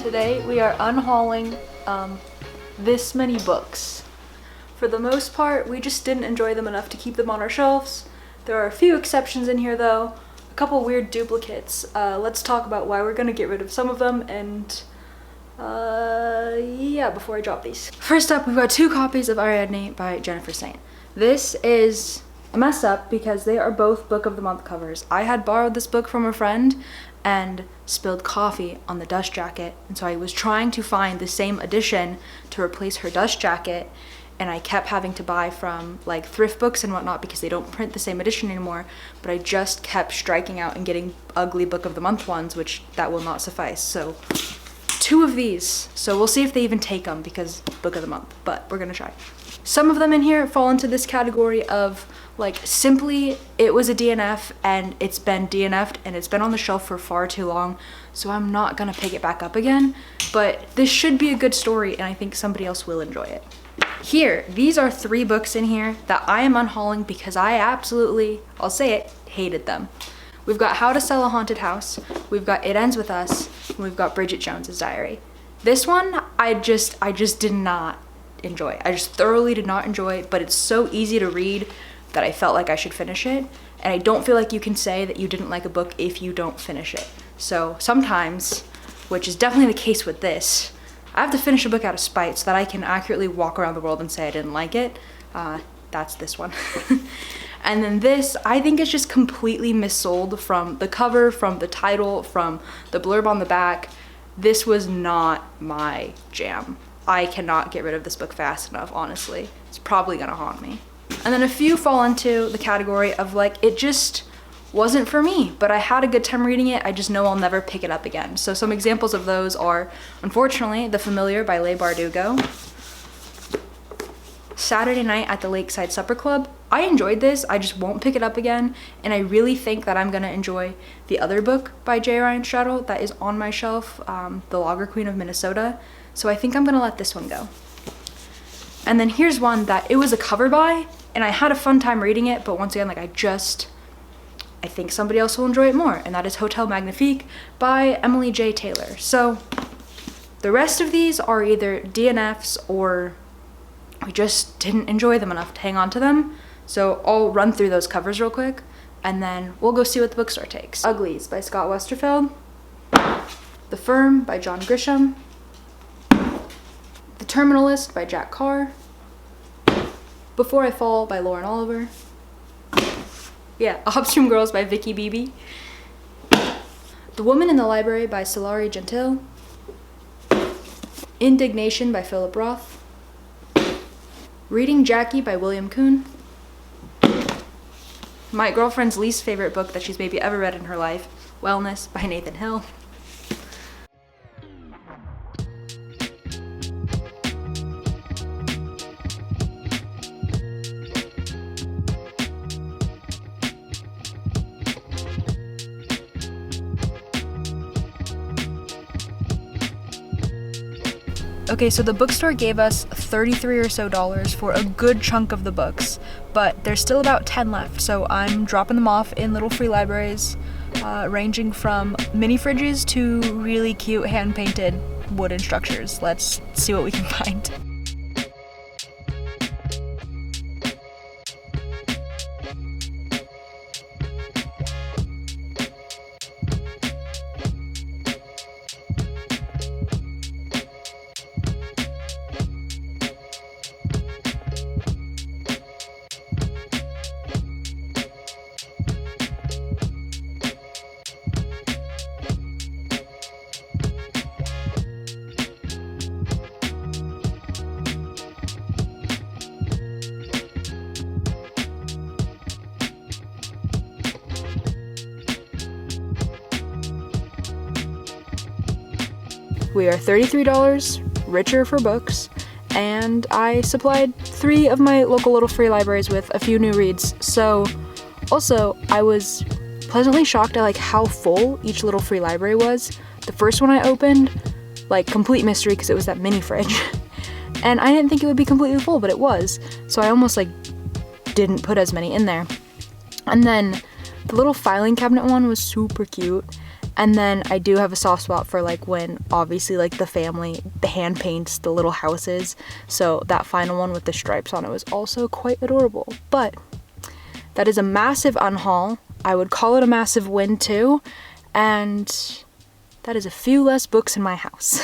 Today we are unhauling this many books. For the most part, we just didn't enjoy them enough to keep them on our shelves. There are a few exceptions in here though, a couple weird duplicates. Let's talk about why we're gonna get rid of some of them and yeah, before I drop these. First up, we've got 2 copies of Ariadne by Jennifer Saint. This is a mess up because they are both Book of the Month covers. I had borrowed this book from a friend and spilled coffee on the dust jacket, and so I was trying to find the same edition to replace her dust jacket, and I kept having to buy from like thrift books and whatnot because they don't print the same edition anymore, but I just kept striking out and getting ugly Book of the Month ones, which that will not suffice. So 2 of these, so we'll see if they even take them because Book of the Month, but we're gonna try. Some of them in here fall into this category of like simply it was a DNF and it's been DNF'd and it's been on the shelf for far too long, so I'm not gonna pick it back up again, but this should be a good story and I think somebody else will enjoy it. Here, these are 3 books in here that I am unhauling because I absolutely, I'll say it, hated them. We've got How to Sell a Haunted House, we've got It Ends With Us, and we've got Bridget Jones's Diary. This one, I just did not enjoy. I just thoroughly did not enjoy it, but it's so easy to read that I felt like I should finish it. And I don't feel like you can say that you didn't like a book if you don't finish it. So sometimes, which is definitely the case with this, I have to finish a book out of spite so that I can accurately walk around the world and say I didn't like it. That's this one. And then this, I think is just completely missold from the cover, from the title, from the blurb on the back. This was not my jam. I cannot get rid of this book fast enough, honestly. It's probably gonna haunt me. And then a few fall into the category of like, it just wasn't for me, but I had a good time reading it. I just know I'll never pick it up again. So some examples of those are, unfortunately, The Familiar by Leigh Bardugo, Saturday Night at the Lakeside Supper Club. I enjoyed this, I just won't pick it up again, and I really think that I'm gonna enjoy the other book by J. Ryan Strattle that is on my shelf, The Logger Queen of Minnesota. So I think I'm gonna let this one go. And then here's one that it was a cover by, and I had a fun time reading it, but once again, like I think somebody else will enjoy it more, and that is Hotel Magnifique by Emily J. Taylor. So the rest of these are either DNFs or we just didn't enjoy them enough to hang on to them. So I'll run through those covers real quick, and then we'll go see what the bookstore takes. Uglies by Scott Westerfeld, The Firm by John Grisham, The Terminalist by Jack Carr, Before I Fall by Lauren Oliver, Upstream Girls by Vicky Beebe, The Woman in the Library by Solari Gentile, Indignation by Philip Roth, Reading Jackie by William Kuhn, my girlfriend's least favorite book that she's maybe ever read in her life, Wellness by Nathan Hill, Okay, so the bookstore gave us $33 or so for a good chunk of the books, but there's still about 10 left, so I'm dropping them off in little free libraries, ranging from mini fridges to really cute hand-painted wooden structures. Let's see what we can find. We are $33 richer for books, and I supplied 3 of my local little free libraries with a few new reads. So also, I was pleasantly shocked at like how full each little free library was. The first one I opened, like complete mystery because it was that mini fridge. And I didn't think it would be completely full, but it was. So I almost like didn't put as many in there. And then the little filing cabinet one was super cute. And then I do have a soft spot for like when obviously like the family, the hand paints the little houses. So that final one with the stripes on it was also quite adorable. But that is a massive unhaul. I would call it a massive win too. And that is a few less books in my house.